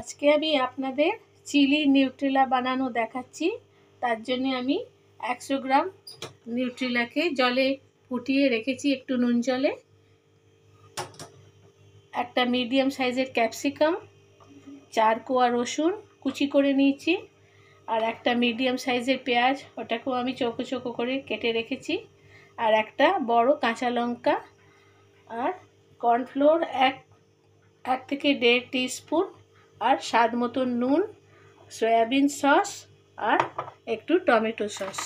আজকে আমি আপনাদের চিলি নিউট্রেলা বানানো দেখাচ্ছি। তার জন্য আমি 100 গ্রাম নিউট্রেলাকে জলে ফুটিয়ে রেখেছি, একটু নুন জলে। একটা মিডিয়াম সাইজের ক্যাপসিকাম, 4 কোয়া রসুন কুচি করে নিয়েছি, আর একটা মিডিয়াম সাইজের পেঁয়াজ, ওটাকেও আমি চৌকো চৌকো করে কেটে রেখেছি, আর একটা বড় কাঁচা লঙ্কা, আর কর্নফ্লোর এক থেকে 1.5 টিস্পুন, আর স্বাদ মতো নুন, সয়াবিন সস, আর একটু টমেটো সস।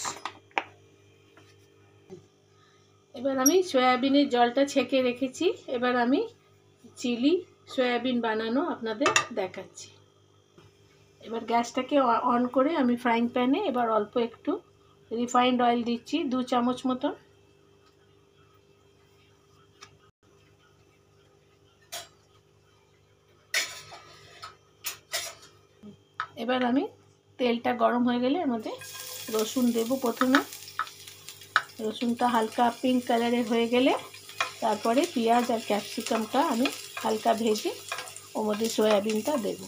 এবার আমি সয়াবিনের জলটা ছেঁকে রেখেছি। এবার আমি চিলি সয়াবিন বানানো আপনাদের দেখাচ্ছি। এবার গ্যাসটাকে অন করে আমি ফ্রাইং প্যানে এবার অল্প একটু রিফাইন্ড অয়েল দিচ্ছি, 2 চামচ মতো। এবার আমি তেলটা গরম হয়ে গেলে এর মধ্যে রসুন দেব। প্রথমে রসুনটা হালকা পিঙ্ক কালারের হয়ে গেলে তারপরে পেঁয়াজ আর ক্যাপসিকামটা আমি হালকা ভেজে ওর মধ্যে সয়াবিনটা দেব।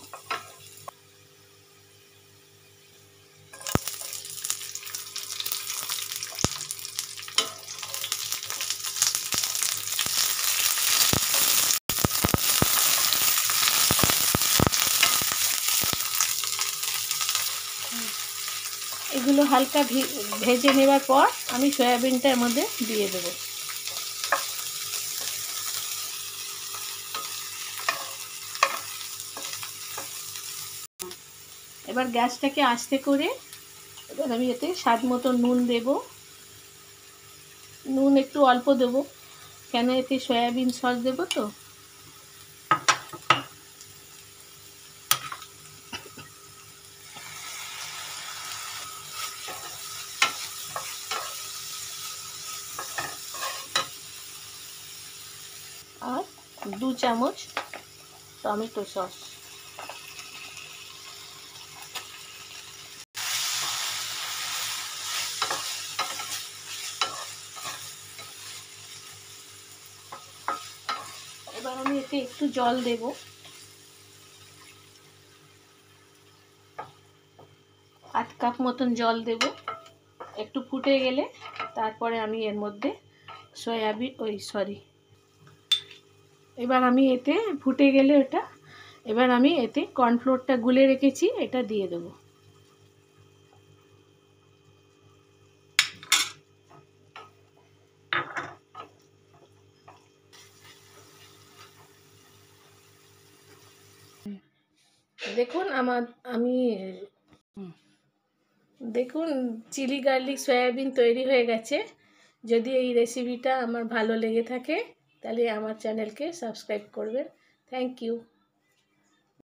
এগুলো হালকা ভেজে নেবার পর আমি সয়াবিনটা এর মধ্যে দিয়ে দেব। এবার গ্যাসটাকে আস্তে করে এবার আমি এতে স্বাদ মতো নুন দেব। নুন একটু অল্প দেব, কেন এতে সয়াবিন সস দেব তো। আর 2 চামচ টমেটো সস। এবার আমি এতে একটু জল দেব। 8 কাপ মতন জল দেব। একটু ফুটে গেলে তারপরে আমি এর মধ্যে এবার আমি এতে ফুটে গেলে এবার আমি এতে কর্নফ্লোরটা গুলে রেখেছি, এটা দিয়ে দেব। দেখুন চিলি গার্লিক সয়াবিন তৈরি হয়ে গেছে। যদি এই রেসিপিটা আমার ভালো লেগে থাকে তাহলে আমার চ্যানেলকে সাবস্ক্রাইব করবেন। Thank you.